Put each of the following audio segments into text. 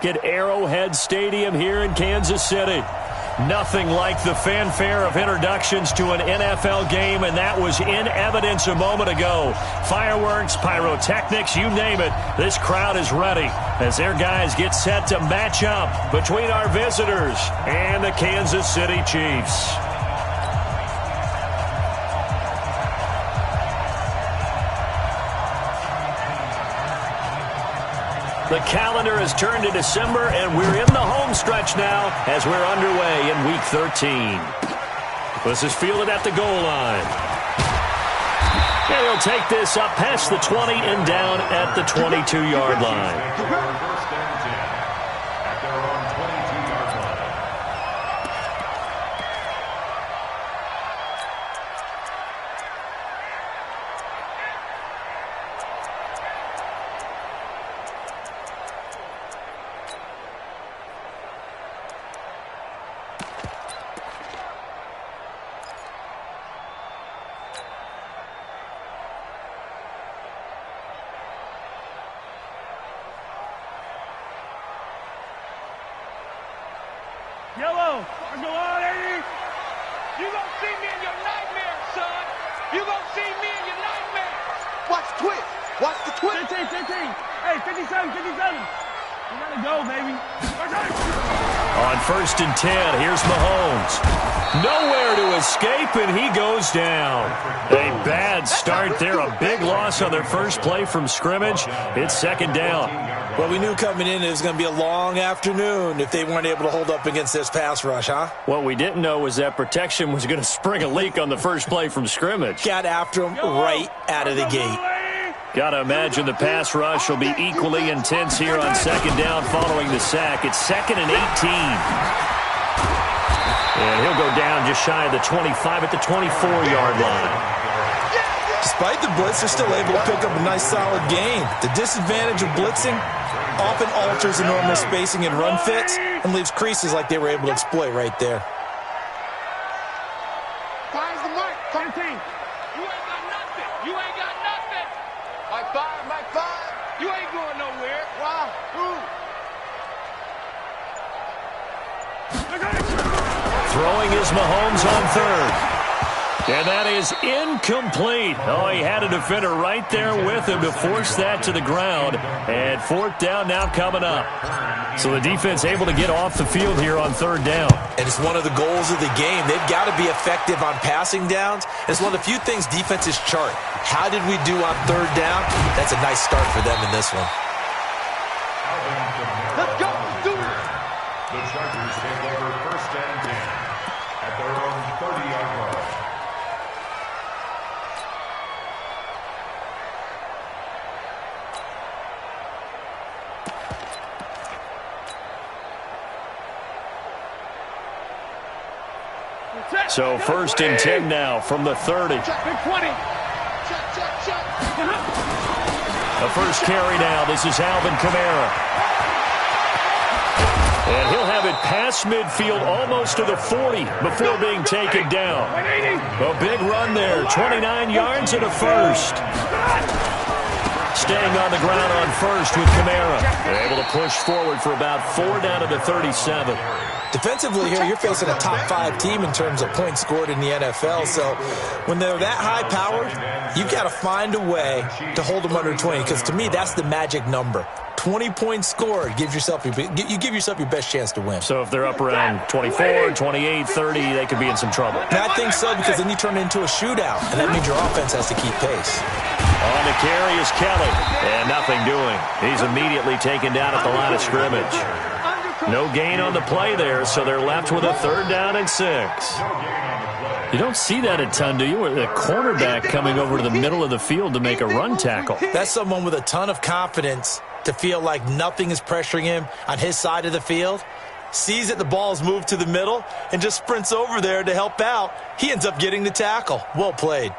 At Arrowhead Stadium here in Kansas City. Nothing like the fanfare of introductions to an NFL game, and that was in evidence a moment ago. Fireworks, pyrotechnics, you name it. This crowd is ready as their guys get set to match up between our visitors and the Kansas City Chiefs. The calendar has turned to December, and we're in the home stretch now as we're underway in Week 13. This is fielded at the goal line. And he'll take this up past the 20 and down at the 22-yard line. Yellow, go on, Eddie. You gonna see me in your nightmares, son. You gonna see me in your nightmares. Watch the twist. Watch the twist. 15. Hey, 57. You gotta go, baby. On 1st and 10, here's Mahomes. Nowhere to escape, and he goes down. A bad start there. A big loss on their first play from scrimmage. It's 2nd down. Well, we knew coming in it was going to be a long afternoon if they weren't able to hold up against this pass rush, huh? What we didn't know was that protection was going to spring a leak on the first play from scrimmage. Got after him right out of the gate. Got to imagine the pass rush will be equally intense here on 2nd down following the sack. It's 2nd and 18. And he'll go down just shy of the 25 at the 24-yard line. Despite the blitz, they're still able to pick up a nice solid gain. The disadvantage of blitzing often alters the normal spacing and run fits and leaves creases like they were able to exploit right there. Fire's the mark. 13. You ain't got nothing. You ain't got nothing. Mike 5. You ain't going nowhere. Wow. Throwing is Mahomes on 3rd. And that is incomplete. Oh, he had a defender right there with him to force that to the ground. And 4th down now coming up. So the defense able to get off the field here on 3rd down. And it's one of the goals of the game. They've got to be effective on passing downs. It's one of the few things defenses chart. How did we do on 3rd down? That's a nice start for them in this one. Let's go. Let's do it. The Chargers take over 1st and 10 at their own 30-yard line. So 1st and 10 now from the 30. Big 20. The first carry now. This is Alvin Kamara. And he'll have it past midfield almost to the 40 before being taken down. A big run there. 29 yards and a first. Staying on the ground on 1st with Kamara. They're able to push forward for about 4 down to the 37. Defensively here, you're facing a top 5 team in terms of points scored in the NFL. So when they're that high-powered, you've got to find a way to hold them under 20. Because to me, that's the magic number. 20 points scored gives yourself you give yourself your best chance to win. So if they're up around 24, 28, 30, they could be in some trouble. And I think so, because then you turn it into a shootout, and that means your offense has to keep pace. On the carry is Kelly, and nothing doing. He's immediately taken down at the line of scrimmage. No gain on the play there, so they're left with a 3rd down and 6. You don't see that a ton, do you? With a cornerback coming over to the middle of the field to make a run tackle. That's someone with a ton of confidence to feel like nothing is pressuring him on his side of the field. Sees that the ball's moved to the middle and just sprints over there to help out. He ends up getting the tackle. Well played.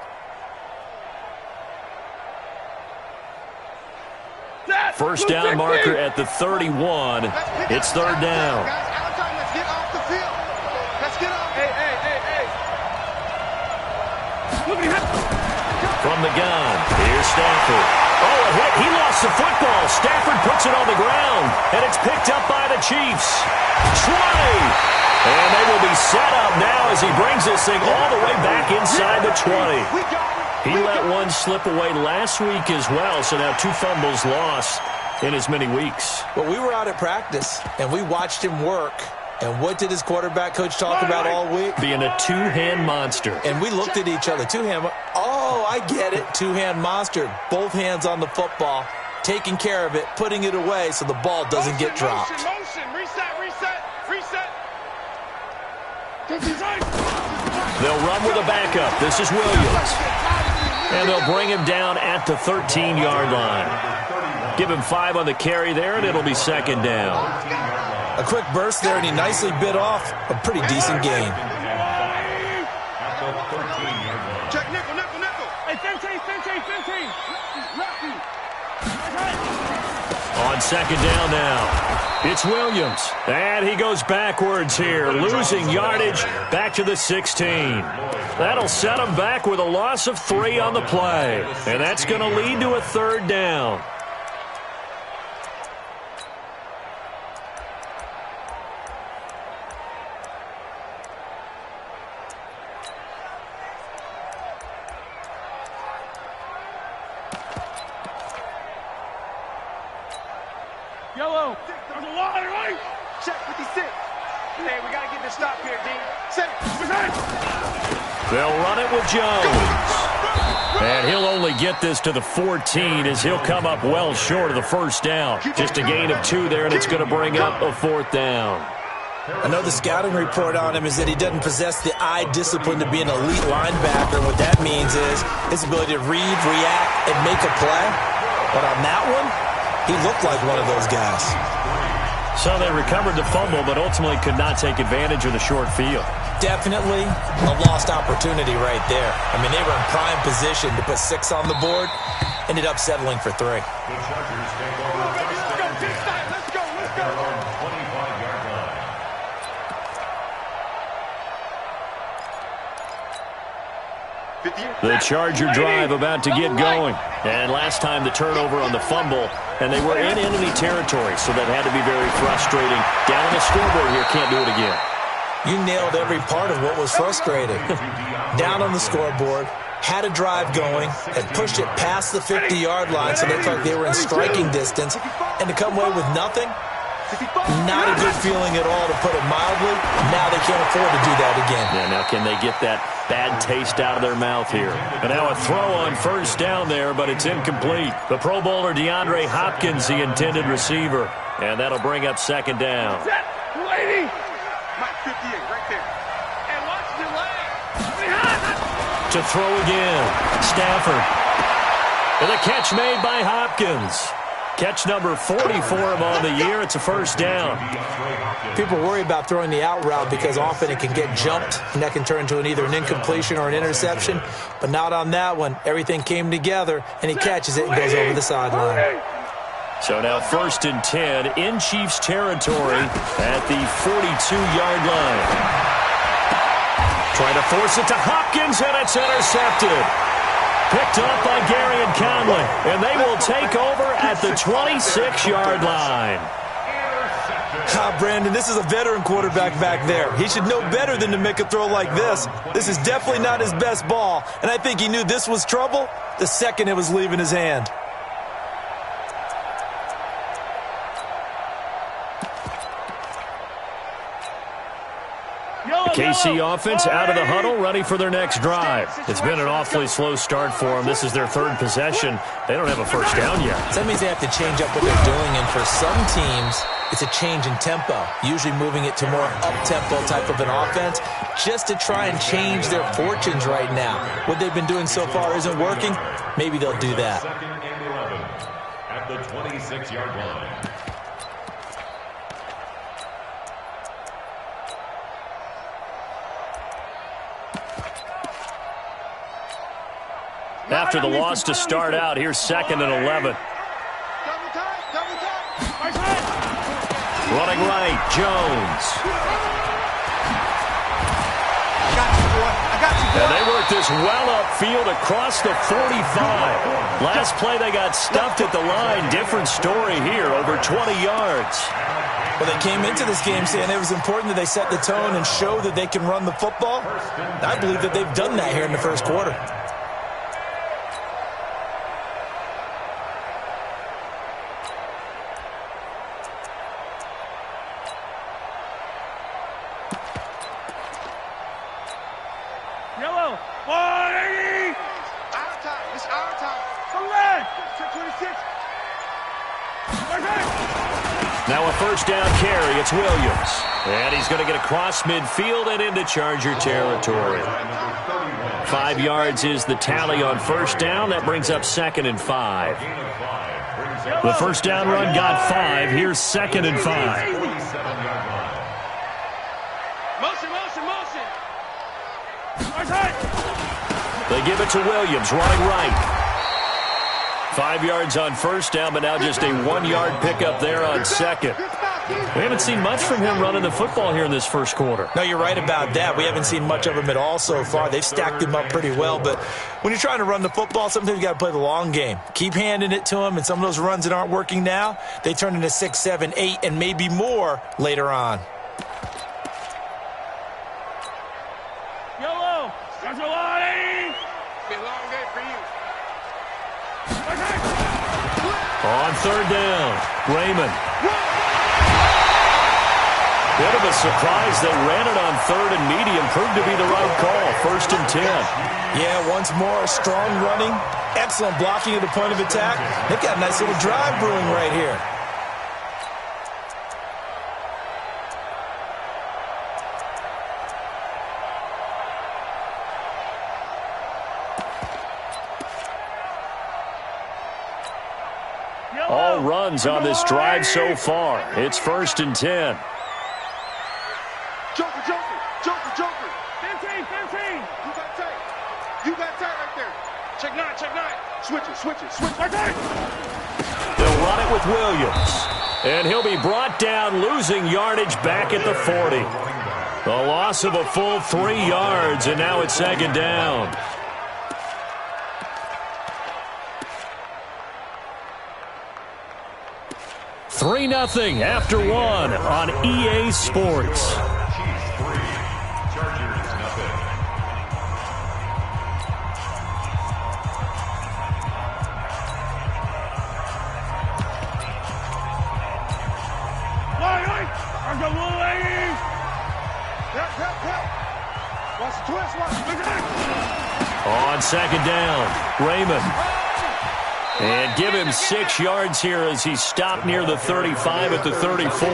First down marker at the 31. It's 3rd down. Let's get off the field. Let's get off. Hey. From the gun, here's Stafford. Oh, a hit. He lost the football. Stafford puts it on the ground, and it's picked up by the Chiefs. 20. And they will be set up now as he brings this thing all the way back inside the 20. He let one slip away last week as well, so now 2 fumbles lost in as many weeks. Well, we were out at practice, and we watched him work. And what did his quarterback coach talk about all week? Being a two-hand monster. And we looked at each other. Two-hand. Oh, I get it. Two-hand monster. Both hands on the football, taking care of it, putting it away so the ball doesn't get dropped. Motion. Reset. They'll run with a backup. This is Williams. And they'll bring him down at the 13-yard line. Give him 5 on the carry there, and it'll be second down. A quick burst there, and he nicely bit off a pretty decent gain. Check nickel. Hey, 15. On second down now, it's Williams. And he goes backwards here, losing yardage back to the 16. That'll set him back with a loss of 3 on the play. And that's going to lead to a third down. Yellow. There's a line, right? Check 56. Hey, we got to get this stop here, D. Set. They'll run it with Jones. And he'll only get this to the 14 as he'll come up well short of the first down. Just a gain of 2 there, and it's going to bring up a 4th down. I know the scouting report on him is that he doesn't possess the eye discipline to be an elite linebacker. And what that means is his ability to read, react, and make a play. But on that one, he looked like one of those guys. So they recovered the fumble, but ultimately could not take advantage of the short field. Definitely a lost opportunity right there. I mean, they were in prime position to put 6 on the board. Ended up settling for 3. The Chargers take over first and 10 Let's go. at their own 25-yard line. The Charger drive about to get going. And last time the turnover on the fumble, and they were in enemy territory, so that had to be very frustrating. Down on the scoreboard here, can't do it again. You nailed every part of what was frustrating. Down on the scoreboard, had a drive going, and pushed it past the 50-yard line so they felt like they were in striking distance, and to come away with nothing, not a good feeling at all, to put it mildly. Now they can't afford to do that again. Yeah, now can they get that bad taste out of their mouth here? And now a throw on first down there, but it's incomplete. The Pro Bowler DeAndre Hopkins, the intended receiver, and that'll bring up second down. Lady. Mike 58, right there. And watch the leg. To throw again, Stafford. And a catch made by Hopkins. Catch number 40 for him on the year. It's a first down. People worry about throwing the out route because often it can get jumped, and that can turn into either an incompletion or an interception. But not on that one. Everything came together, and he catches it and goes over the sideline. So now 1st and 10 in Chiefs territory at the 42-yard line. Trying to force it to Hopkins, and it's intercepted. Picked off by Gary and Conley, and they will take over at the 26-yard line. Brandon, this is a veteran quarterback back there. He should know better than to make a throw like this. This is definitely not his best ball, and I think he knew this was trouble the second it was leaving his hand. KC offense out of the huddle, ready for their next drive. It's been an awfully slow start for them. This is their 3rd possession. They don't have a first down yet. So that means they have to change up what they're doing, and for some teams, it's a change in tempo, usually moving it to more up-tempo type of an offense, just to try and change their fortunes right now. What they've been doing so far isn't working. Maybe they'll do that. 2nd and 11 at the 26-yard line. After the loss to start out, here's 2nd and 11. Running right, Jones. I got you, boy. I got you, boy. And they work this well upfield across the 45. Last play, they got stuffed at the line. Different story here, over 20 yards. Well, they came into this game saying it was important that they set the tone and show that they can run the football. I believe that they've done that here in the first quarter. Yellow. 180. Our time. It's our time. Select. 26. Now a first down carry. It's Williams. And he's going to get across midfield and into Charger territory. 5 yards is the tally on first down. That brings up 2nd and 5. The first down run got 5. Here's 2nd and 5. Motion, motion, motion. They give it to Williams, running right. 5 yards on first down, but now just a 1-yard pickup there on second. We haven't seen much from him running the football here in this first quarter. No, you're right about that. We haven't seen much of him at all so far. They've stacked him up pretty well, but when you're trying to run the football, sometimes you got to play the long game. Keep handing it to him, and some of those runs that aren't working now, they turn into 6, 7, 8, and maybe more later on. Yellow. That's a 180. Be a long day for you. On third down, Raymond. Bit of a surprise. They ran it on third and medium. Proved to be the right call. 1st and 10. Yeah, once more, strong running, excellent blocking at the point of attack. They've got a nice little drive brewing right here. All runs on this drive so far. It's 1st and 10. Joker, Joker, Joker, Joker. 15, 15. You got tight. You got tight right there. Check 9, check 9. Switch it, switch it, switch it. They'll run it with Williams. And he'll be brought down, losing yardage back at the 40. A loss of a full 3 yards, and now it's 2nd down. Three 0 after 1 on EA Sports. Chiefs 3, Chargers nothing. There's a 180. Help. Watch the twist, watch the twist. On 2nd down, Raymond. And give him 6 yards here as he stopped near the 35 at the 34.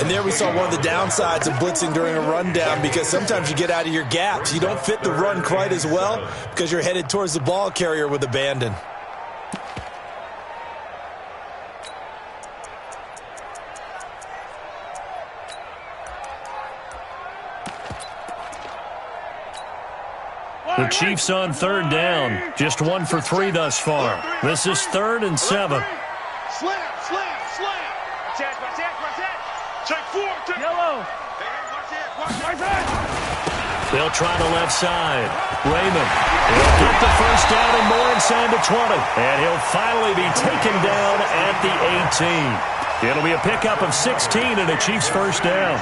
And there we saw one of the downsides of blitzing during a rundown, because sometimes you get out of your gaps. You don't fit the run quite as well because you're headed towards the ball carrier with abandon. The Chiefs on third down. Just 1 for 3 thus far. This is 3rd and 7. Slam. Watch that. Check 4. Check. Yellow. Watch that. They'll try the left side. Raymond will get the first down and more inside the 20. And he'll finally be taken down at the 18. It'll be a pickup of 16 and a Chiefs first down.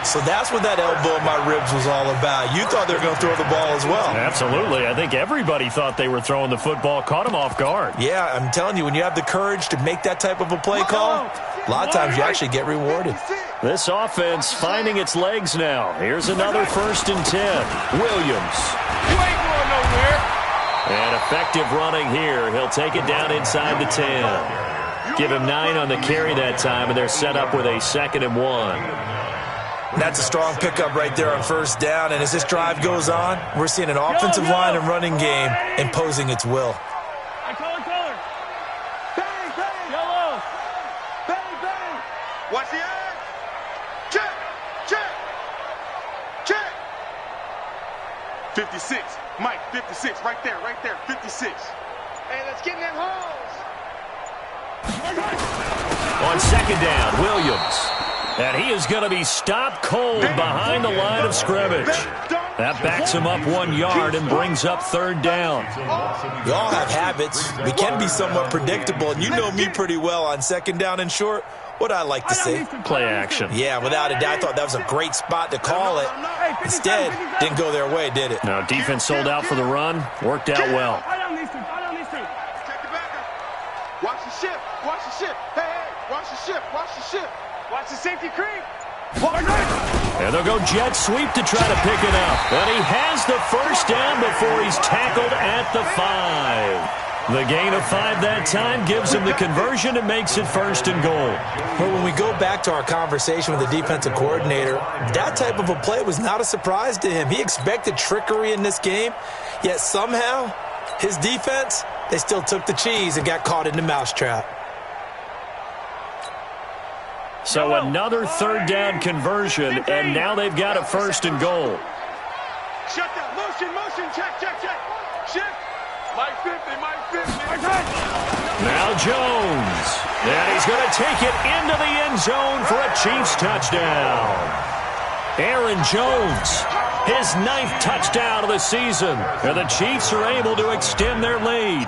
So that's what that elbow in my ribs was all about. You thought they were going to throw the ball as well. Absolutely. I think everybody thought they were throwing the football, caught him off guard. Yeah, I'm telling you, when you have the courage to make that type of a play call, a lot of times you actually get rewarded. This offense finding its legs now. Here's another 1st and 10. Williams. You ain't going nowhere. And effective running here. He'll take it down inside the 10. Give him 9 on the carry that time, and they're set up with a 2nd and 1. That's a strong pickup right there on first down. And as this drive goes on, we're seeing an offensive line and running game imposing its will. Color. Bang, bang. Yellow. Bang, bang. Watch the eye. Check. 56. Mike, 56. Right there. 56. Hey, let's get in them holes. On 2nd down, Williams. And he is going to be stopped cold behind the line of scrimmage. That backs him up 1 yard and brings up third down. We all have habits. We can be somewhat predictable, and you know me pretty well on second down and short. What I like to say? Play action. Yeah, without a doubt, I thought that was a great spot to call it. Instead, didn't go their way, did it? Now, defense sold out for the run. Worked out well. Watch the ship. Watch the ship. Hey, watch the ship. Watch the ship. Watch the safety creep. And they'll go jet sweep to try to pick it up. And he has the first down before he's tackled at the 5. The gain of 5 that time gives him the conversion and makes it first and goal. But when we go back to our conversation with the defensive coordinator, that type of a play was not a surprise to him. He expected trickery in this game, yet somehow his defense, they still took the cheese and got caught in the mousetrap. So another third down conversion, and now they've got a first and goal. Shut down. Motion. Check. Shift. Mike 50. Now Jones. And he's going to take it into the end zone for a Chiefs touchdown. Aaron Jones, his 9th touchdown of the season. And the Chiefs are able to extend their lead.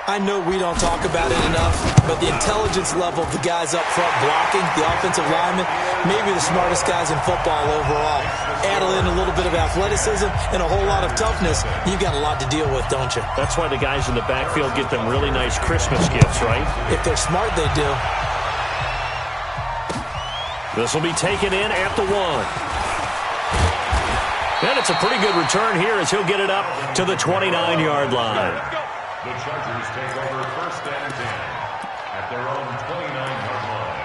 I know we don't talk about it enough, but the intelligence level of the guys up front blocking, the offensive linemen, maybe the smartest guys in football overall. Add in a little bit of athleticism and a whole lot of toughness, you've got a lot to deal with, don't you? That's why the guys in the backfield get them really nice Christmas gifts, right? If they're smart, they do. This will be taken in at the 1. And it's a pretty good return here as he'll get it up to the 29-yard line. The Chargers take over first and 10 at their own 29-yard line.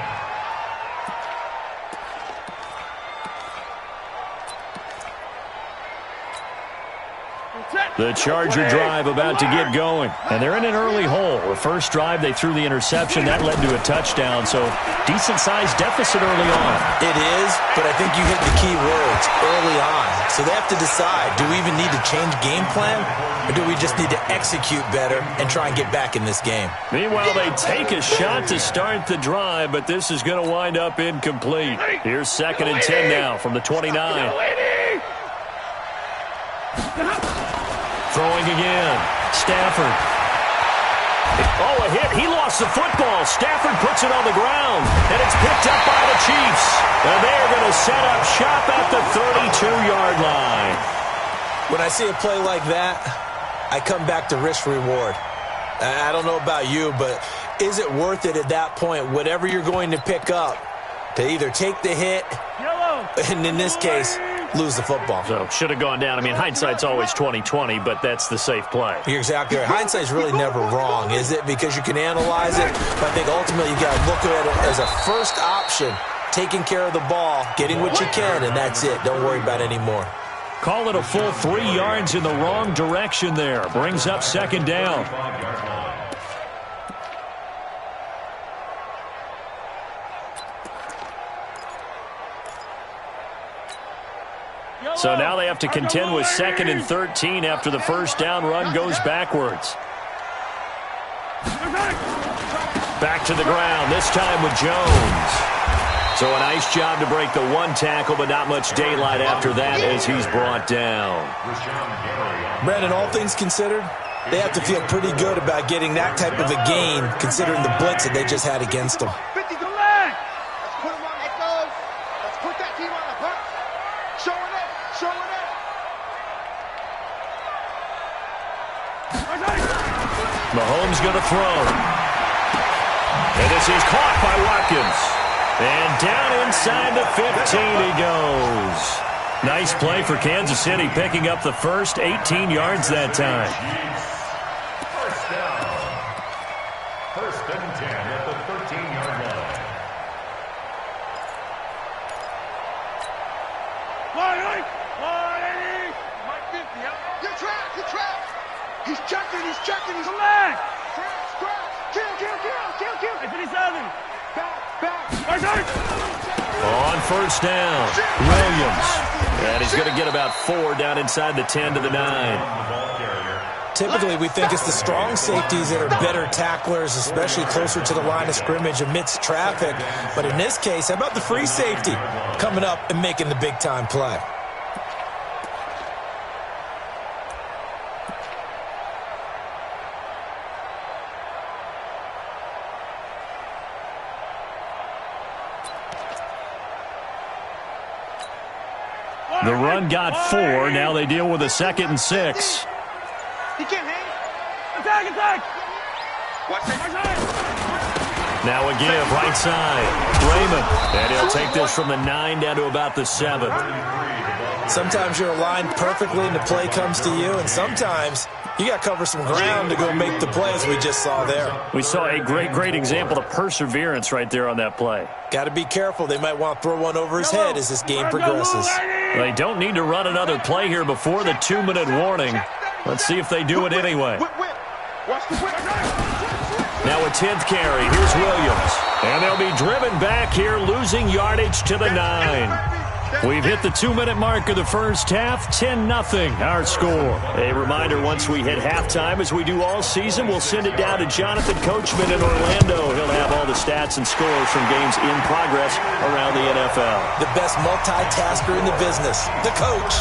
The Charger drive about to get going. And they're in an early hole. The first drive, they threw the interception. That led to a touchdown. So decent-sized deficit early on. It is, but I think you hit the key words, early on. So they have to decide, do we even need to change game plan? Or do we just need to execute better and try and get back in this game? Meanwhile, they take a shot to start the drive, but this is going to wind up incomplete. Here's second and 10 now from the 29. Throwing again. Stafford. Oh, a hit. He lost the football. Stafford puts it on the ground, and it's picked up by the Chiefs. And they're going to set up shop at the 32-yard line. When I see a play like that, I come back to risk-reward. I don't know about you, but is it worth it at that point, whatever you're going to pick up, to either take the hit, and in this case, lose the football? So, should have gone down. I mean, hindsight's always 20/20, but that's the safe play. You're exactly right. Hindsight's really never wrong, is it? Because you can analyze it, but I think ultimately you got to look at it as a first option, taking care of the ball, getting what you can, and that's it. Don't worry about any more. Call it a full 3 yards in the wrong direction there. Brings up second down. So now they have to contend with second and 13 after the first down run goes backwards. Back to the ground, this time with Jones. So a nice job to break the 1 tackle, but not much daylight after that as he's brought down. Brandon, all things considered, they have to feel pretty good about getting that type of a gain, considering the blitz that they just had against them. 50 to leg. Let's put him on that goal. Let's put that team on the punt. Show it up. Mahomes going to throw. And this is caught by Watkins. And down inside the 15 he goes. Nice play for Kansas City, picking up the first 18 yards that time. First down. First and 10 at the 13-yard line. Mike 50, huh? You're trapped. He's checking. He's leg. Scratch. Kill. Hey, 57. Back. On first down, Williams. And he's going to get about 4 down inside the 10 to the 9. The ball carrier, Typically, we think it's the strong safeties that are better tacklers, especially closer to the line of scrimmage amidst traffic. But in this case, how about the free safety coming up and making the big-time play? The run got 4. Now they deal with a 2nd and 6. He can't hang. Attack! Now a give, right side. Raymond. And he'll take this from the 9 down to about the 7. Sometimes you're aligned perfectly and the play comes to you, and sometimes you got to cover some ground to go make the play, as we just saw there. We saw a great example of perseverance right there on that play. Got to be careful. They might want to throw one over his head as this game progresses. They don't need to run another play here before the 2-minute warning. Let's see if they do it anyway. Now a 10th carry. Here's Williams. And they'll be driven back here, losing yardage to the 9. We've hit the 2-minute mark of the first half. 10-0 our score. A reminder, once we hit halftime, as we do all season, we'll send it down to Jonathan Coachman in Orlando. He'll have all the stats and scores from games in progress around the NFL. The best multitasker in the business, the coach.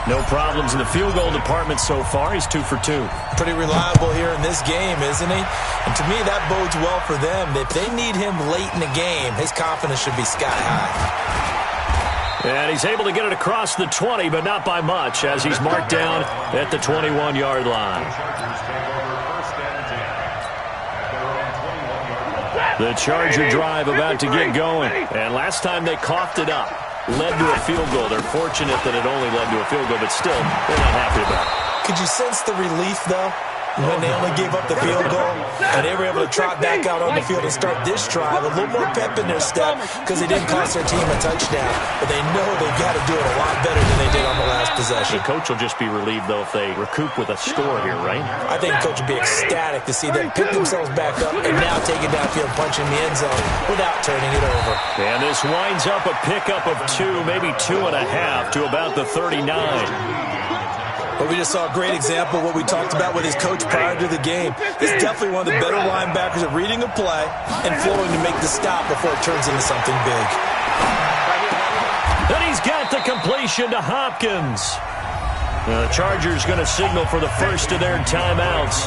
No problems in the field goal department so far. He's 2 for 2. Pretty reliable here in this game, isn't he? And to me, that bodes well for them. If they need him late in the game, his confidence should be sky high. And he's able to get it across the 20, but not by much, as he's marked down at the 21-yard line. The Charger drive about to get going. And last time they coughed it up, led to a field goal. They're fortunate that it only led to a field goal, but still, they're not happy about it. Could you sense the relief, though, when they only gave up the field goal and they were able to trot back out on the field and start this drive? A little more pep in their step because they didn't cost their team a touchdown, but they know they've got to do it a lot better than they did on the last possession. The coach will just be relieved, though, if they recoup with a score here, right? I think the coach will be ecstatic to see them pick themselves back up and now take it downfield, punch in the end zone without turning it over. And this winds up a pickup of 2, maybe 2.5 to about the 39. But we just saw a great example of what we talked about with his coach prior to the game. He's definitely one of the better linebackers at reading a play and flowing to make the stop before it turns into something big. And he's got the completion to Hopkins. The Chargers going to signal for the first of their timeouts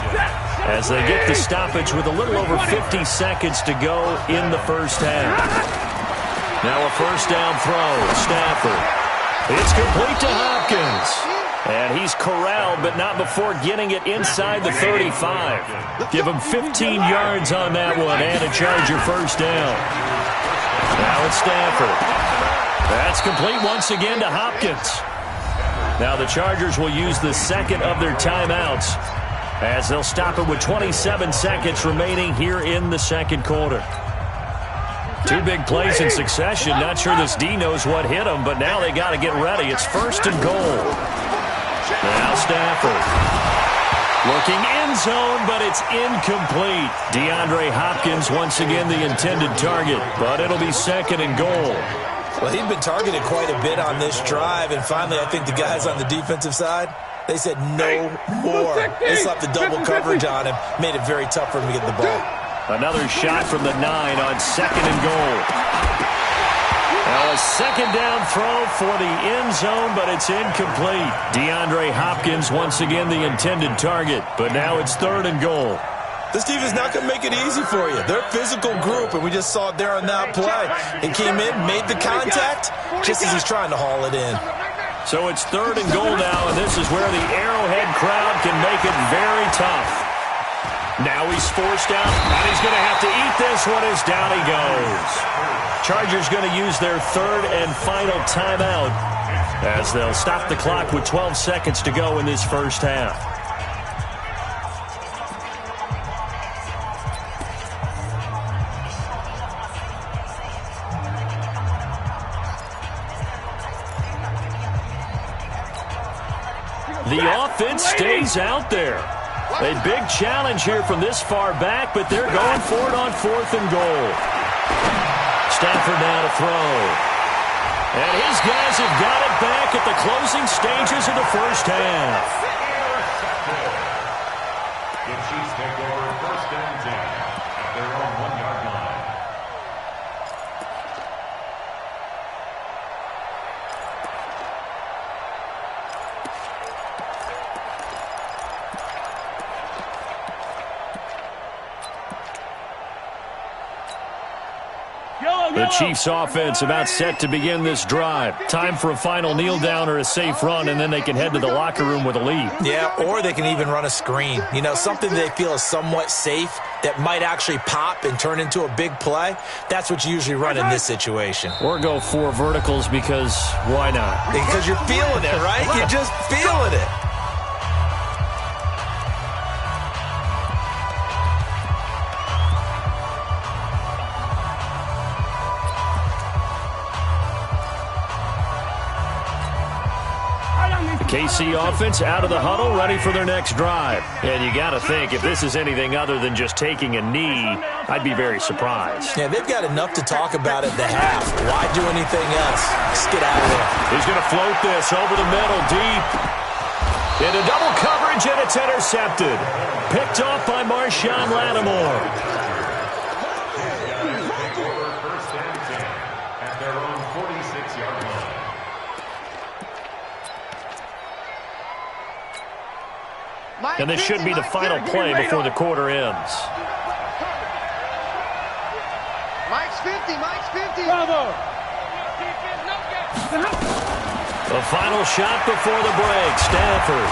as they get the stoppage with a little over 50 seconds to go in the first half. Now a first down throw. Stafford. It's complete to Hopkins. And he's corralled, but not before getting it inside the 35. Give him 15 yards on that one and a Charger first down. Now it's Stafford. That's complete once again to Hopkins. Now the Chargers will use the second of their timeouts as they'll stop it with 27 seconds remaining here in the second quarter. 2 big plays in succession. Not sure this D knows what hit him, but now they got to get ready. It's first and goal. Now Stafford. Looking end zone, but it's incomplete. DeAndre Hopkins once again the intended target, but it'll be second and goal. Well, he'd been targeted quite a bit on this drive, and finally I think the guys on the defensive side, they said no more. They slapped the double coverage on him, made it very tough for him to get the ball. Another shot from the 9 on second and goal. Now a second down throw for the end zone, but it's incomplete. DeAndre Hopkins once again the intended target, but now it's third and goal. This team is not going to make it easy for you. They're a physical group, and we just saw it there on that play. He came in, made the contact, just as he's trying to haul it in. So it's third and goal now, and this is where the Arrowhead crowd can make it very tough. Now he's forced out, and he's going to have to eat this one as down he goes. Chargers going to use their third and final timeout as they'll stop the clock with 12 seconds to go in this first half. The offense stays out there. A big challenge here from this far back, but they're going for it on fourth and goal. Stafford now to throw. And his guys have got it back at the closing stages of the first half. The Chiefs take over first and 10 at their own 1-yard line. The Chiefs offense about set to begin this drive. Time for a final kneel down or a safe run, and then they can head to the locker room with a lead. Yeah, or they can even run a screen. You know, something they feel is somewhat safe that might actually pop and turn into a big play. That's what you usually run in this situation. Or go 4 verticals because why not? Because you're feeling it, right? You're just feeling it. KC offense out of the huddle, ready for their next drive. And you got to think, if this is anything other than just taking a knee, I'd be very surprised. Yeah, they've got enough to talk about at the half. Why do anything else? Just get out of there. He's going to float this over the middle, deep. Into double coverage, and it's intercepted. Picked off by Marshawn Lattimore. First and 10 at their own 46-yard line. And this should be the final play before the quarter ends. Mike's 50, Mike's 50. Bravo. The final shot before the break, Stafford.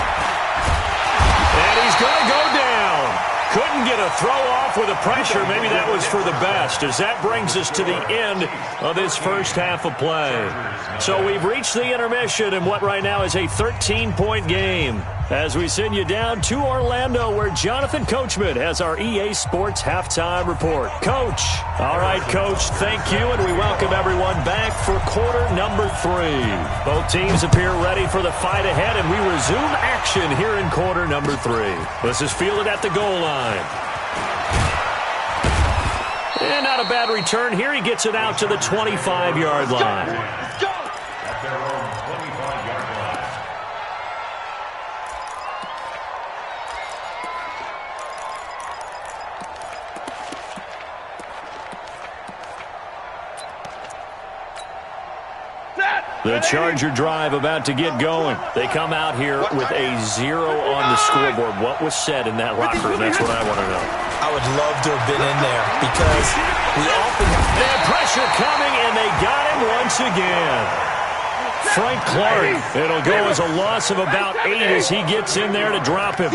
And he's going to go down. Couldn't get a throw off with the pressure. Maybe that was for the best, as that brings us to the end of this first half of play. So we've reached the intermission in what right now is a 13-point game, as we send you down to Orlando, where Jonathan Coachman has our EA Sports Halftime Report. Coach. All right, Coach, thank you, and we welcome everyone back for quarter number 3. Both teams appear ready for the fight ahead, and we resume action here in quarter number 3. This is fielded at the goal line. And not a bad return here. He gets it out to the 25-yard line. Let's go. At their own 25-yard line. The Charger drive about to get going. They come out here with a 0 on the scoreboard. What was said in that locker room? That's what I want to know. I would love to have been in there because we often They have pressure coming, and they got him once again. Frank Clark. It'll go as a loss of about 8 as he gets in there to drop him.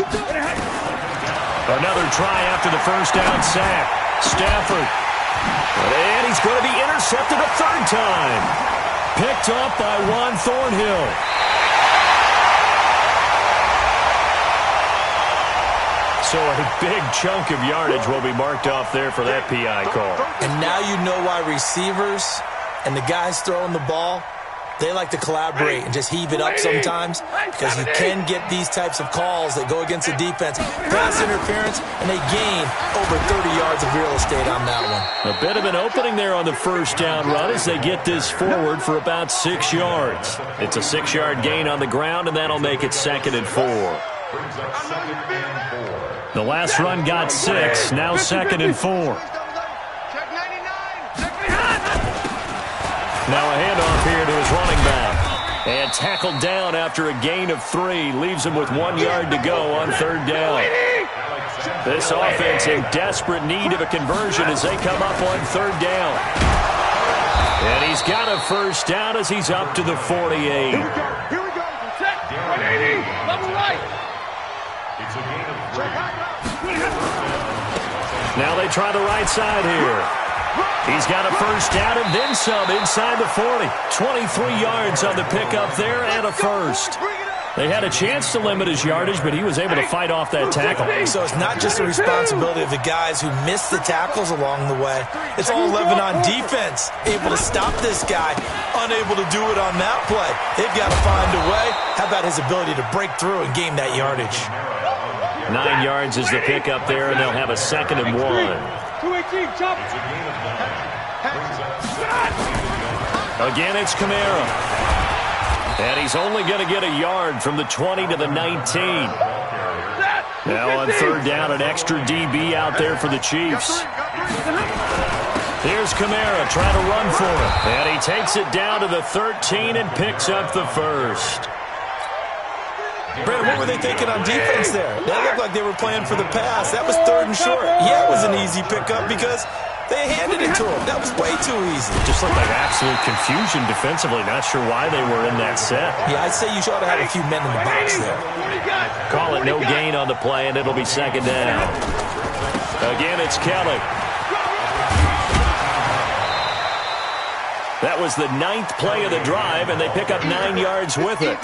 Another try after the first down sack. Stafford. And he's going to be intercepted a third time. Picked up by Juan Thornhill. So a big chunk of yardage will be marked off there for that PI call. And now you know why receivers and the guys throwing the ball, they like to collaborate and just heave it up sometimes, because you can get these types of calls that go against the defense, pass interference, and they gain over 30 yards of real estate on that one. A bit of an opening there on the first down run as they get this forward for about 6 yards. It's a 6-yard gain on the ground, and that'll make it 2nd and 4. Brings up 2nd and 4. The last run got 6, now 2nd and 4. Check 99. Now a handoff here to his running back. And tackled down after a gain of 3. Leaves him with 1 yard to go on 3rd down. This offense in desperate need of a conversion as they come up on 3rd down. And he's got a first down as he's up to the 48. Here we go. Check 180. Level right. It's a gain of 3. Now they try the right side here. He's got a first down and then some inside the 40. 23 yards on the pickup there and a first. They had a chance to limit his yardage, but he was able to fight off that tackle. So it's not just the responsibility of the guys who missed the tackles along the way. It's all 11 on defense, able to stop this guy, unable to do it on that play. They've got to find a way. How about his ability to break through and gain that yardage? 9 yards is the pickup there, and they'll have a 2nd and 1. 218, jump. Again, it's Kamara. And he's only going to get a yard from the 20 to the 19. Now on third down, an extra DB out there for the Chiefs. Here's Kamara trying to run for it. And he takes it down to the 13 and picks up the first. Brandon, what were they thinking on defense there? That looked like they were playing for the pass. That was third and short. Yeah, it was an easy pickup because they handed it to him. That was way too easy. It just looked like absolute confusion defensively. Not sure why they were in that set. Yeah, I'd say you should have had a few men in the box there. Call it no gain on the play, and it'll be second down. Again, it's Kelly. That was the 9th play of the drive, and they pick up 9 yards with it.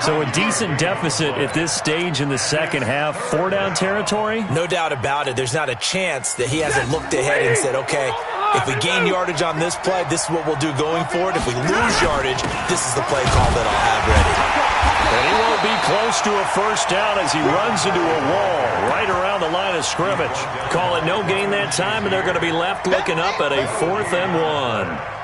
So a decent deficit at this stage in the second half. 4-down territory? No doubt about it. There's not a chance that he hasn't looked ahead and said, okay, if we gain yardage on this play, this is what we'll do going forward. If we lose yardage, this is the play call that I'll have ready. And he won't be close to a first down as he runs into a wall right around the line of scrimmage. Call it no gain that time, and they're going to be left looking up at a 4th and 1.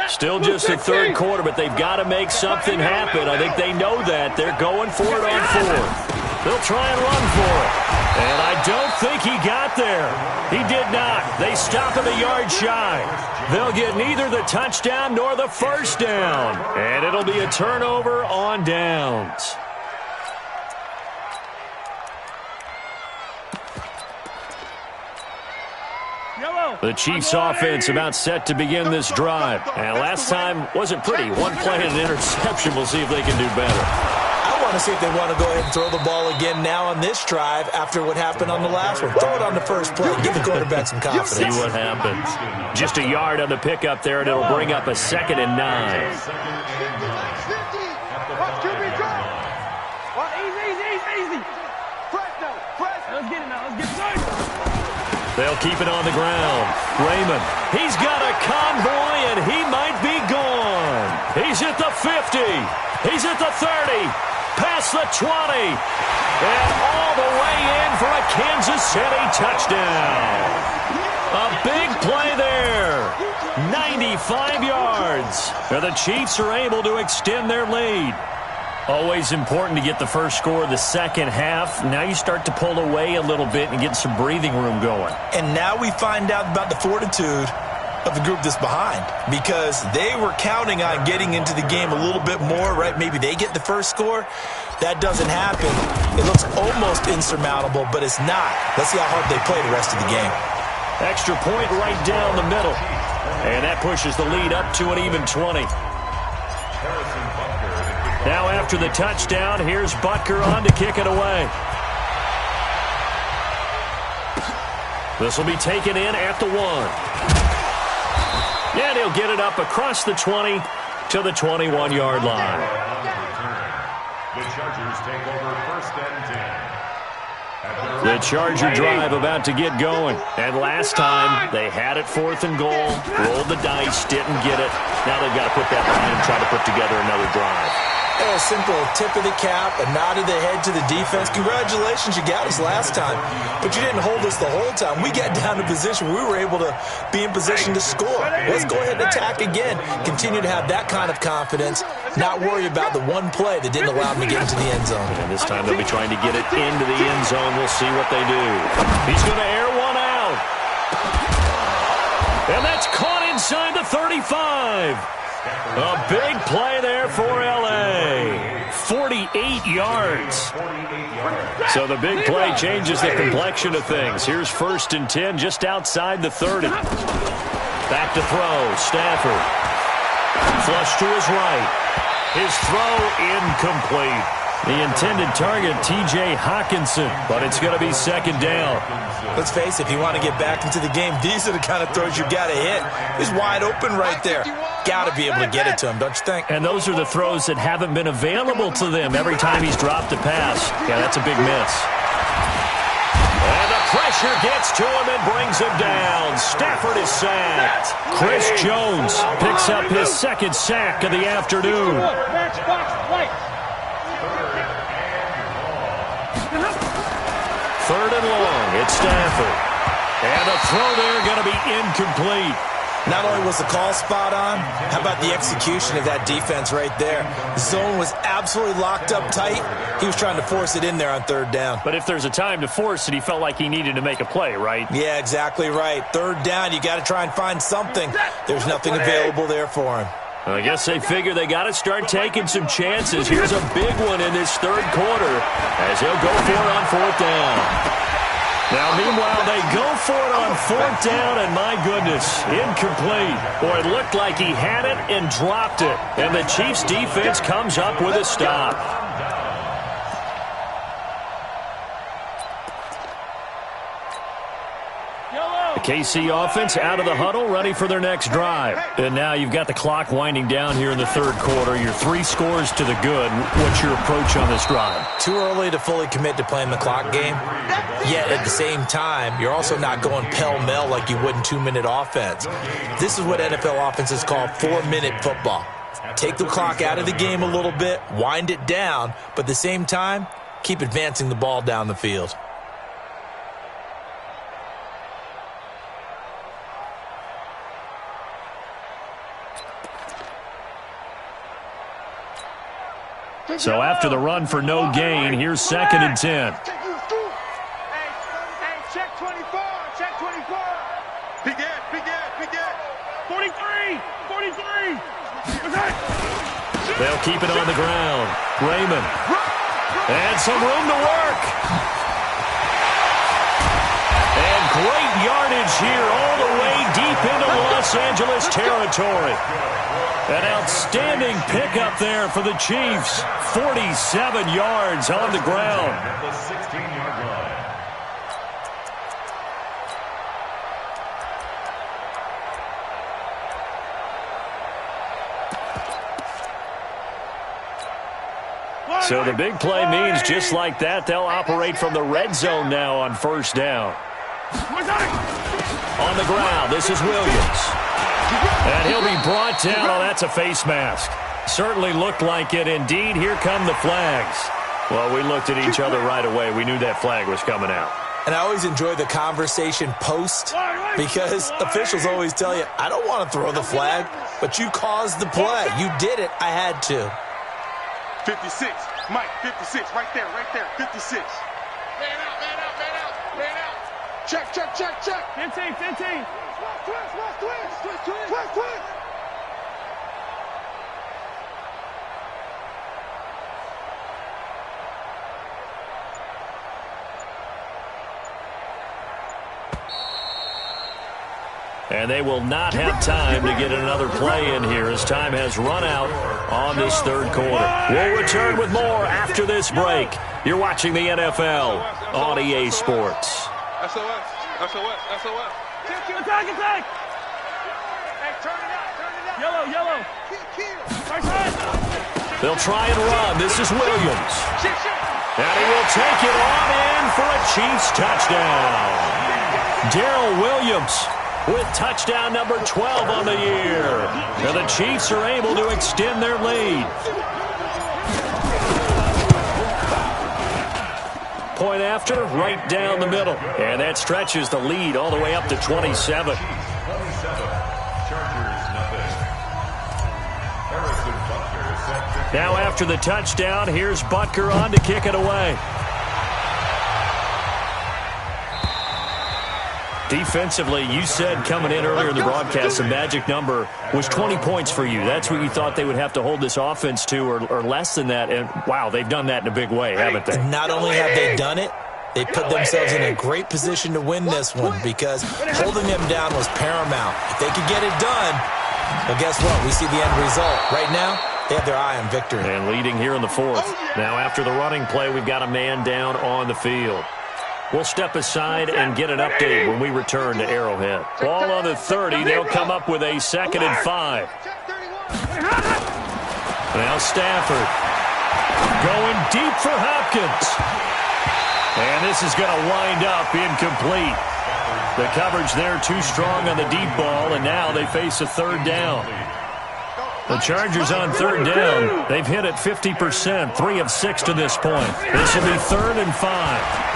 Still just the third quarter, but they've got to make something happen. I think they know that. They're going for it on 4th. They'll try and run for it. And I don't think he got there. He did not. They stop him a yard shy. They'll get neither the touchdown nor the first down. And it'll be a turnover on downs. The Chiefs offense about set to begin this drive. And last time wasn't pretty. One play and an interception. We'll see if they can do better. I want to see if they want to go ahead and throw the ball again now on this drive after what happened on the last one. Throw it on the first play. Give the quarterback some confidence. See what happens. Just a yard on the pickup there, and it'll bring up a 2nd and 9. Easy. Let's get it now. Let's get started. They'll keep it on the ground. Raymond, he's got a convoy, and he might be gone. He's at the 50. He's at the 30. Past the 20. And all the way in for a Kansas City touchdown. A big play there. 95 yards. Now the Chiefs are able to extend their lead. Always important to get the first score of the second half. Now you start to pull away a little bit and get some breathing room going. And now we find out about the fortitude of the group that's behind, because they were counting on getting into the game a little bit more, right? Maybe they get the first score. That doesn't happen. It looks almost insurmountable, but it's not. Let's see how hard they play the rest of the game. Extra point right down the middle. And that pushes the lead up to an even 20. Now after the touchdown, here's Butker on to kick it away. This will be taken in at the 1. And he'll get it up across the 20 to the 21-yard line. The Chargers take over 1st and 10. The Charger drive about to get going. And last time, they had it 4th and goal, rolled the dice, didn't get it. Now they've got to put that behind and try to put together another drive. A simple tip of the cap, a nod of the head to the defense. Congratulations, you got us last time. But you didn't hold us the whole time. We got down to position. We were able to be in position to score. Let's go ahead and attack again. Continue to have that kind of confidence. Not worry about the one play that didn't allow them to get into the end zone. And this time they'll be trying to get it into the end zone. We'll see what they do. He's going to air one out. And that's caught inside the 35. A big play there for L.A. 48 yards. So the big play changes the complexion of things. Here's 1st and 10 just outside the 30. Back to throw. Stafford. Flush to his right. His throw incomplete. The intended target, T.J. Hawkinson, but it's going to be 2nd down. Let's face it, if you want to get back into the game, these are the kind of throws you got to hit. He's wide open right there. Got to be able to get it to him, don't you think? And those are the throws that haven't been available to them every time he's dropped a pass. Yeah, that's a big miss. And the pressure gets to him and brings him down. Stafford is sacked. Chris Jones picks up his 2nd sack of the afternoon. 3rd and long. It's Stafford. And the throw there going to be incomplete. Not only was the call spot on, how about the execution of that defense right there? The zone was absolutely locked up tight. He was trying to force it in there on third down. But if there's a time to force it, he felt like he needed to make a play, right? Yeah, exactly right. Third down, you got to try and find something. There's nothing available there for him. I guess they figure they got to start taking some chances. Here's a big one in this third quarter as he'll go for it on fourth down. Now, meanwhile, they go for it on fourth down, and my goodness, incomplete. Boy, it looked like he had it and dropped it. And the Chiefs' defense comes up with a stop. The KC offense out of the huddle, ready for their next drive. And now you've got the clock winding down here in the third quarter. Your 3 scores to the good. What's your approach on this drive? Too early to fully commit to playing the clock game. Yet, at the same time, you're also not going pell-mell like you would in 2-minute offense. This is what NFL offenses call 4-minute football. Take the clock out of the game a little bit, wind it down, but at the same time, keep advancing the ball down the field. So after the run for no gain, here's 2nd and 10. Hey, check 24, check 24. Big Ed, big Ed, big Ed. 43, 43. They'll keep it on the ground. Raymond. And some room to work. And great yardage here all the way deep into Los Angeles territory. An outstanding pickup there for the Chiefs. 47 yards on the ground. At the 16-yard line. So the big play means just like that, they'll operate from the red zone now on first down. On the ground, this is Williams. And he'll be brought down. Oh, that's a face mask. Certainly looked like it. Indeed, here come the flags. Well, we looked at each other right away. We knew that flag was coming out. And I always enjoy the conversation post because officials always tell you, I don't want to throw the flag, but you caused the play. You did it. I had to. 56, Mike, 56, right there, 56. Man out, man out, man out, man out. Check, check, check, check. 15, 15. Twist. And they will not have time to get another play in here as time has run out on this third quarter. We'll return with more after this break. You're watching the NFL on EA Sports. SOS. Attack. Hey, turn it up. Yellow. Right side. They'll try and run. This is Williams. And he will take it on in for a Chiefs touchdown. Darrell Williams with touchdown number 12 on the year. And the Chiefs are able to extend their lead. Point after, right down the middle. And that stretches the lead all the way up to 27. Now after the touchdown, here's Butker on to kick it away. Defensively, you said coming in earlier in the broadcast, the magic number was 20 points for you. That's what you thought they would have to hold this offense to or less than that. And, wow, they've done that in a big way, haven't they? Not only have they done it, they put themselves in a great position to win this one because holding them down was paramount. If they could get it done, well, guess what? We see the end result. Right now, they have their eye on victory. And leading here in the fourth. Now after the running play, we've got a man down on the field. We'll step aside and get an update when we return to Arrowhead. Ball on the 30. They'll come up with a 2nd and 5. Now Stafford going deep for Hopkins. And this is going to wind up incomplete. The coverage there too strong on the deep ball, and now they face a third down. The Chargers on third down. They've hit it 50%, 3 of 6 to this point. This will be 3rd and 5.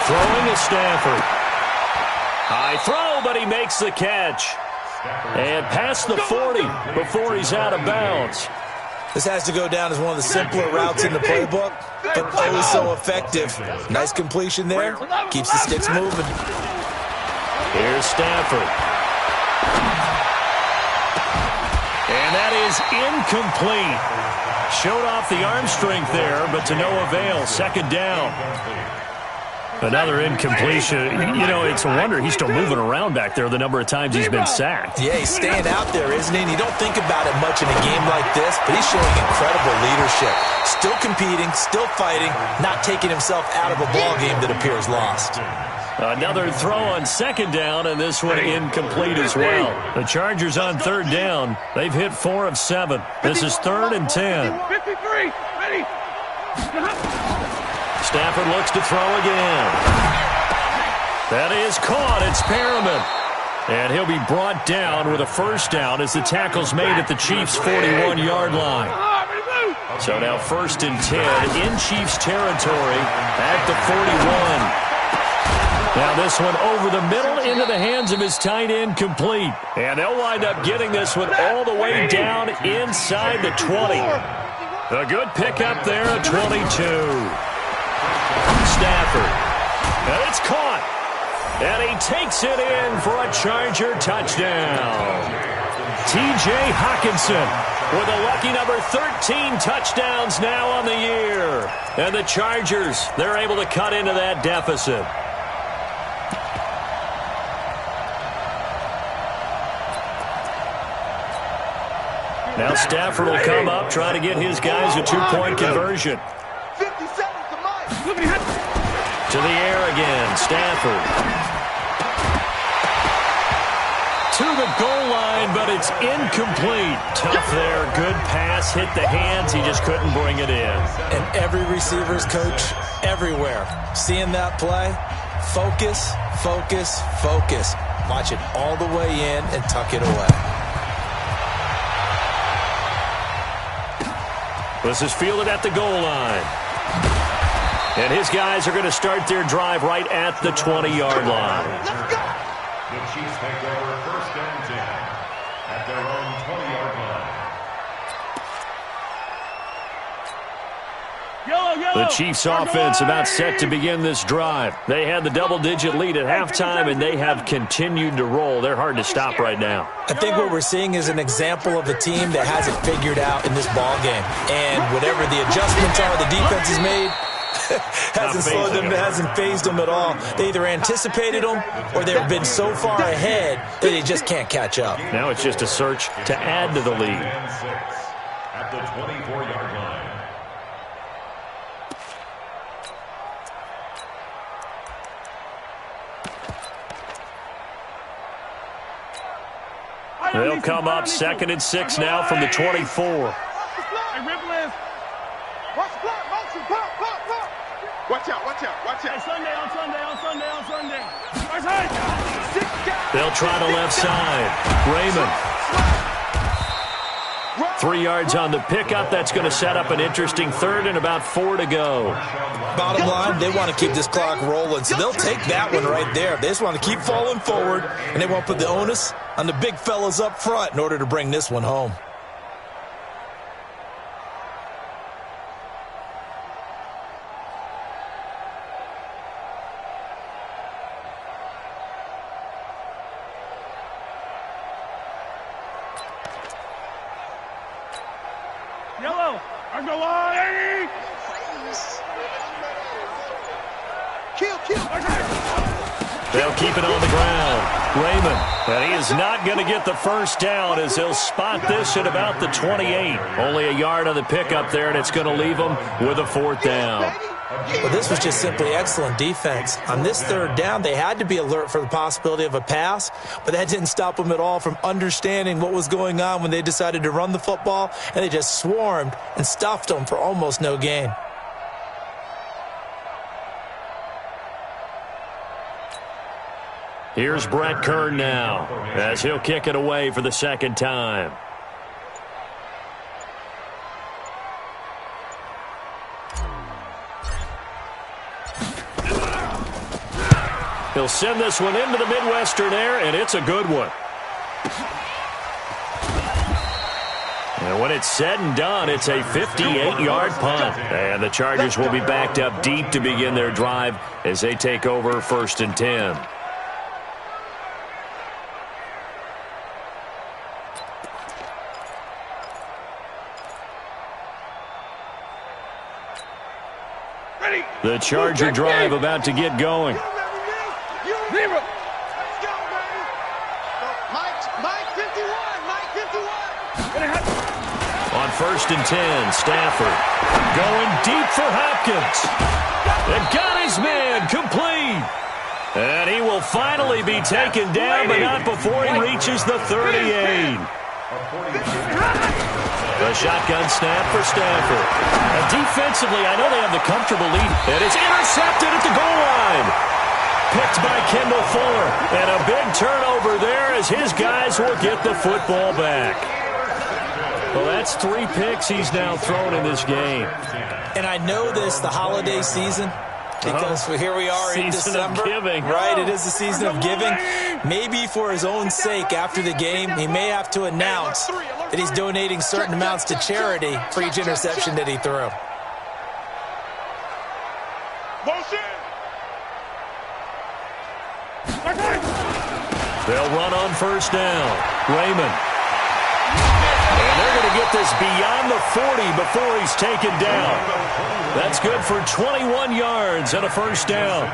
Throwing to Stafford. High throw, but he makes the catch. And past the 40 before he's out of bounds. This has to go down as one of the simpler routes in the playbook, but oh so effective. Nice completion there. Keeps the sticks moving. Here's Stafford. And that is incomplete. Showed off the arm strength there, but to no avail. Second down. Another incompletion. You know, it's a wonder he's still moving around back there the number of times he's been sacked. Yeah, he's staying out there, isn't he? And you don't think about it much in a game like this, but he's showing incredible leadership. Still competing, still fighting, not taking himself out of a ball game that appears lost. Another throw on second down, and this one incomplete as well. The Chargers on third down. They've hit 4 of 7. This is 3rd and 10. 53, ready. Stafford looks to throw again. That is caught. It's Perriman. And he'll be brought down with a first down as the tackle's made at the Chiefs' 41-yard line. So now 1st and 10 in Chiefs territory at the 41. Now this one over the middle into the hands of his tight end complete. And they'll wind up getting this one all the way down inside the 20. A good pickup there at 22. Stafford. And it's caught. And he takes it in for a Charger touchdown. T.J. Hockenson with a lucky number 13 touchdowns now on the year. And the Chargers, they're able to cut into that deficit. Now Stafford will come up, try to get his guys a 2-point conversion. 50 seconds to Mike. To the air again, Stafford. To the goal line, but it's incomplete. Tough there, good pass, hit the hands, he just couldn't bring it in. And every receiver's coach everywhere. Seeing that play, focus, focus, focus. Watch it all the way in and tuck it away. This is fielded at the goal line. And his guys are going to start their drive right at the 20-yard line. The Chiefs take over 1st and 10 at their own 20-yard line. The Chiefs offense about set to begin this drive. They had the double-digit lead at halftime, and they have continued to roll. They're hard to stop right now. I think what we're seeing is an example of a team that has it figured out in this ball game. And whatever the adjustments are the defense has made, hasn't slowed them, hasn't phased them at all. They either anticipated them or they've been so far ahead that they just can't catch up. Now it's just a search to add to the lead. At the 24-yard line. They'll come up 2nd and 6 now from the 24. Watch out, watch out, watch out. On Sunday. They'll try the left side. Raymond. 3 yards on the pickup. That's going to set up an interesting 3rd and about 4 to go. Bottom line, they want to keep this clock rolling, so they'll take that one right there. They just want to keep falling forward, and they want to put the onus on the big fellas up front in order to bring this one home. Yellow, I go on. Kill. They'll keep it on the ground. Raymond, and he is not going to get the first down as he'll spot this at about the 28. Only a yard on the pickup there, and it's going to leave him with a 4th down. Well, this was just simply excellent defense. On this 3rd down, they had to be alert for the possibility of a pass, but that didn't stop them at all from understanding what was going on when they decided to run the football, and they just swarmed and stuffed them for almost no gain. Here's Brett Kern now as he'll kick it away for the 2nd time. He'll send this one into the Midwestern air, and it's a good one. And when it's said and done, it's a 58-yard punt. And the Chargers will be backed up deep to begin their drive as they take over 1st and 10. The Charger drive about to get going. Mike 51. On 1st and 10, Stafford going deep for Hopkins. And got his man complete. And he will finally be taken down, but not before he reaches the 38. The shotgun snap for Stafford. And defensively, I know they have the comfortable lead, and it's intercepted at the goal line. Picked by Kendall Fuller. And a big turnover there as his guys will get the football back. Well, that's 3 picks he's now thrown in this game. And I know this, the holiday season, because here we are in December. Season of giving. Right, it is the season of giving. Maybe for his own sake, after the game, he may have to announce that he's donating certain amounts to charity for each interception that he threw. They'll run on 1st down. Raymond. And they're going to get this beyond the 40 before he's taken down. That's good for 21 yards and a 1st down.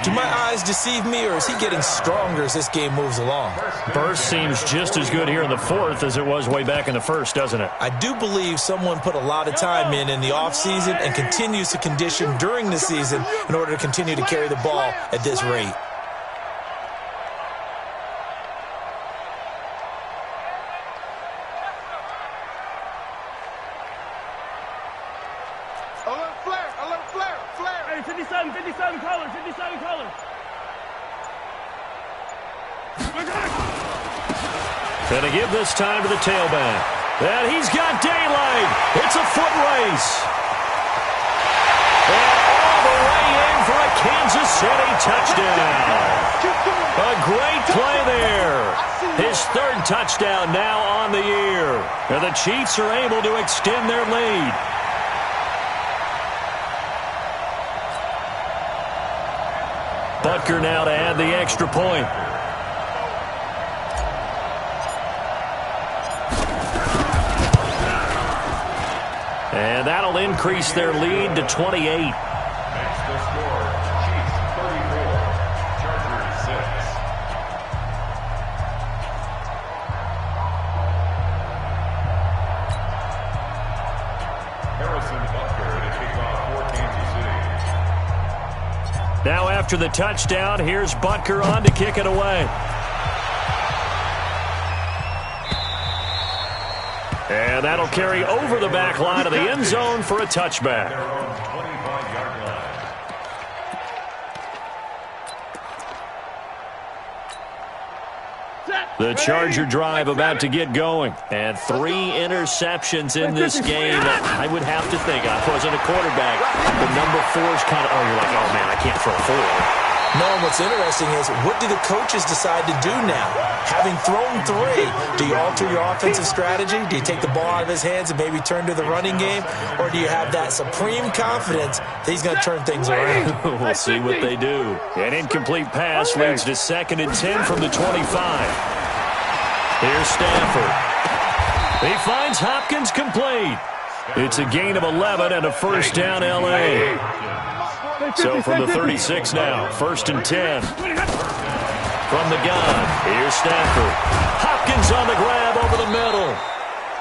Do my eyes deceive me, or is he getting stronger as this game moves along? Burst seems just as good here in the 4th as it was way back in the 1st, doesn't it? I do believe someone put a lot of time in the offseason and continues to condition during the season in order to continue to carry the ball at this rate. Hey, 57 colors. Going to give this time to the tailback. And he's got daylight. It's a foot race. And all the way in for a Kansas City touchdown. A great play there. His 3rd touchdown now on the year. And the Chiefs are able to extend their lead. Butker now to add the extra point. And that'll increase their lead to 28. That's the score. Chiefs 34, Chargers 6. Harrison Butker to kick off for Kansas City. Now after the touchdown, here's Butker on to kick it away. And that'll carry over the back line of the end zone for a touchback. Their own 25-yard line. The Charger drive about to get going. And 3 interceptions in this game. I would have to think, I wasn't a quarterback, the number 4 is kind of, you're like, oh man, I can't throw 4. No, and what's interesting is, what do the coaches decide to do now? Having thrown 3, do you alter your offensive strategy? Do you take the ball out of his hands and maybe turn to the running game? Or do you have that supreme confidence that he's going to turn things around? We'll see what they do. An incomplete pass leads to 2nd and 10 from the 25. Here's Stafford. He finds Hopkins complete. It's a gain of 11 and a 1st down L.A. So from the 36 now, 1st and 10. From the gun, here's Stafford. Hopkins on the grab over the middle.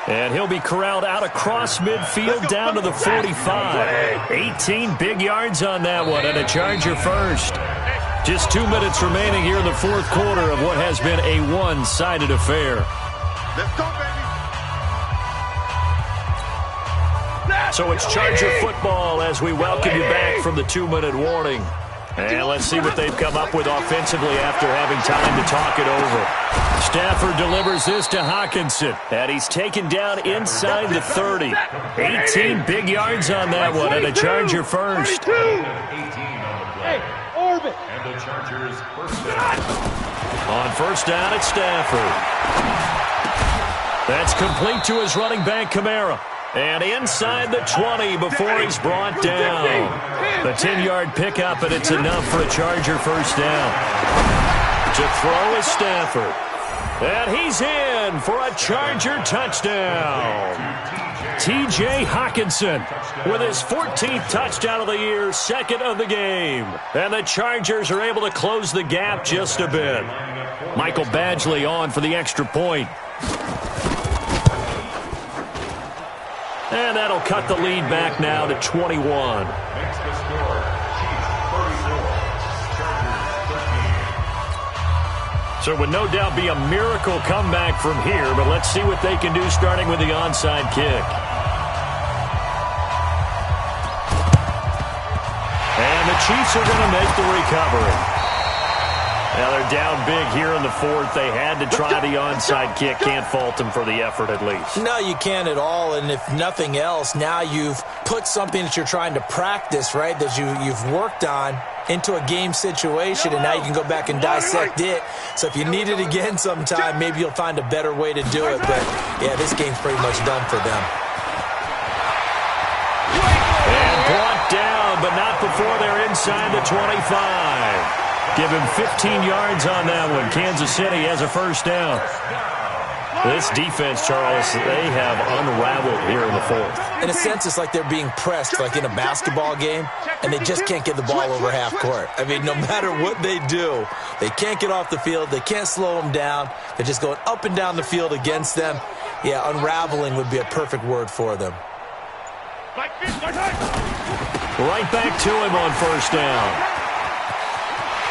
And he'll be corralled out across midfield down to the 45. 18 big yards on that one, and a Charger 1st. Just 2 minutes remaining here in the 4th quarter of what has been a one-sided affair. Let's go, baby. So it's Charger football as we welcome you back from the 2-minute warning. And let's see what they've come up with offensively after having time to talk it over. Stafford delivers this to Hawkinson. And he's taken down inside the 30. 18 big yards on that one, and a Charger 1st. 18 on the play. And the Chargers 1st down. On first down, it's Stafford. That's complete to his running back, Kamara. And inside the 20 before he's brought down. The 10-yard pickup, and it's enough for a Charger first down. To throw is Stafford. And he's in for a Charger touchdown. T.J. Hockenson with his 14th touchdown of the year, second of the game. And the Chargers are able to close the gap just a bit. Michael Badgley on for the extra point. And that'll cut the lead back now to 21. Makes the score, Chiefs 34, Chargers 13. So it would no doubt be a miracle comeback from here, but let's see what they can do starting with the onside kick. And the Chiefs are going to make the recovery. Now they're down big here in the fourth. They had to try the onside kick. Can't fault them for the effort at least. No, you can't at all. And if nothing else, now you've put something that you're trying to practice, right, that you've worked on into a game situation, and now you can go back and dissect it. So if you need it again sometime, maybe you'll find a better way to do it. But, yeah, this game's pretty much done for them. And brought down, but not before they're inside the 25. Give him 15 yards on that one. Kansas City has a first down. This defense, Charles, they have unraveled here in the fourth. In a sense, it's like they're being pressed like in a basketball game, and they just can't get the ball over half court. I mean, no matter what they do, they can't get off the field. They can't slow them down. They're just going up and down the field against them. Yeah, unraveling would be a perfect word for them. Right back to him on first down.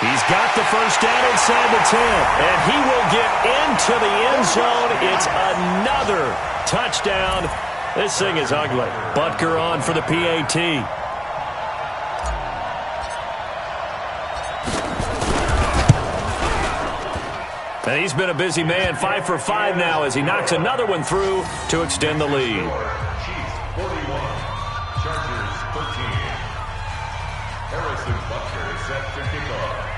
He's got the first down inside the 10, and he will get into the end zone. It's another touchdown. This thing is ugly. Butker on for the PAT. And he's been a busy man, 5 for 5 now as he knocks another one through to extend the lead. Chiefs 41, Chargers 13. Harrison Butker set to kick off.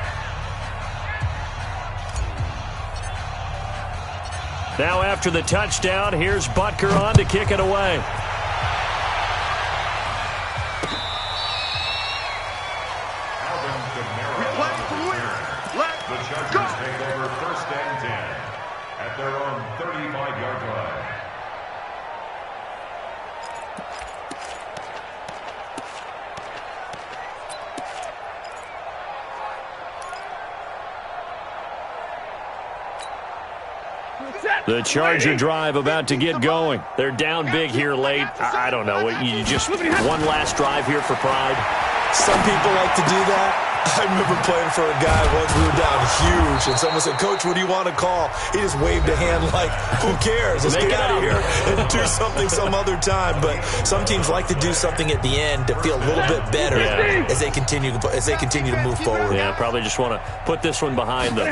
Now after the touchdown, here's Butker on to kick it away. The Chargers take over first and 10 at their own 35-yard line. The Charger drive about to get going. They're down big here late. I don't know. You just one last drive here for pride. Some people like to do that. I remember playing for a guy once. We were down huge, and someone said, "Coach, what do you want to call?" He just waved a hand like, "Who cares? Let's get out of here and do something some other time." But some teams like to do something at the end to feel a little bit better as they continue to move forward. Yeah, probably just want to put this one behind them.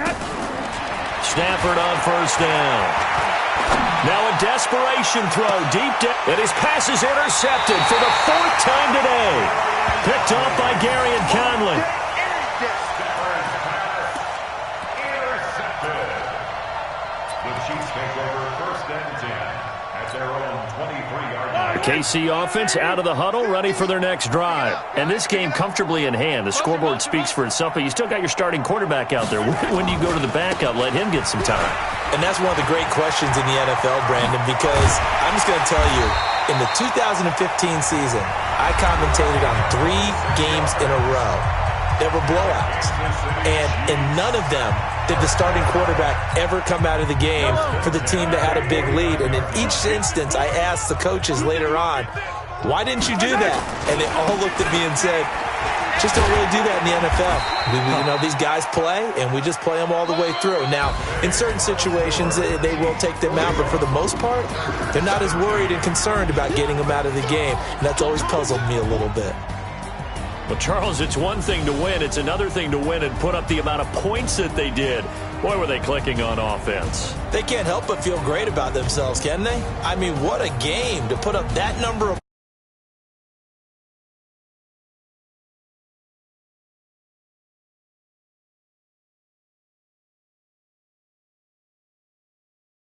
Stafford on first down. Now a desperation throw deep down. And his pass is intercepted for the 4th time today. Picked off by Gary and Conley. The Chiefs take over first and 10 at their own 23-yard line. The KC offense out of the huddle, ready for their next drive. And this game comfortably in hand. The scoreboard speaks for itself, but you still got your starting quarterback out there. When do you go to the backup? Let him get some time. And that's one of the great questions in the NFL, Brandon, because I'm just going to tell you, in the 2015 season, I commentated on 3 games in a row. There were blowouts. And in none of them did the starting quarterback ever come out of the game for the team that had a big lead. And in each instance, I asked the coaches later on, why didn't you do that? And they all looked at me and said, just don't really do that in the NFL. These guys play, and we just play them all the way through. Now, in certain situations, they will take them out, but for the most part, they're not as worried and concerned about getting them out of the game. And that's always puzzled me a little bit. Well, Charles, it's one thing to win. It's another thing to win and put up the amount of points that they did. Boy, were they clicking on offense. They can't help but feel great about themselves, can they? I mean, what a game to put up that number of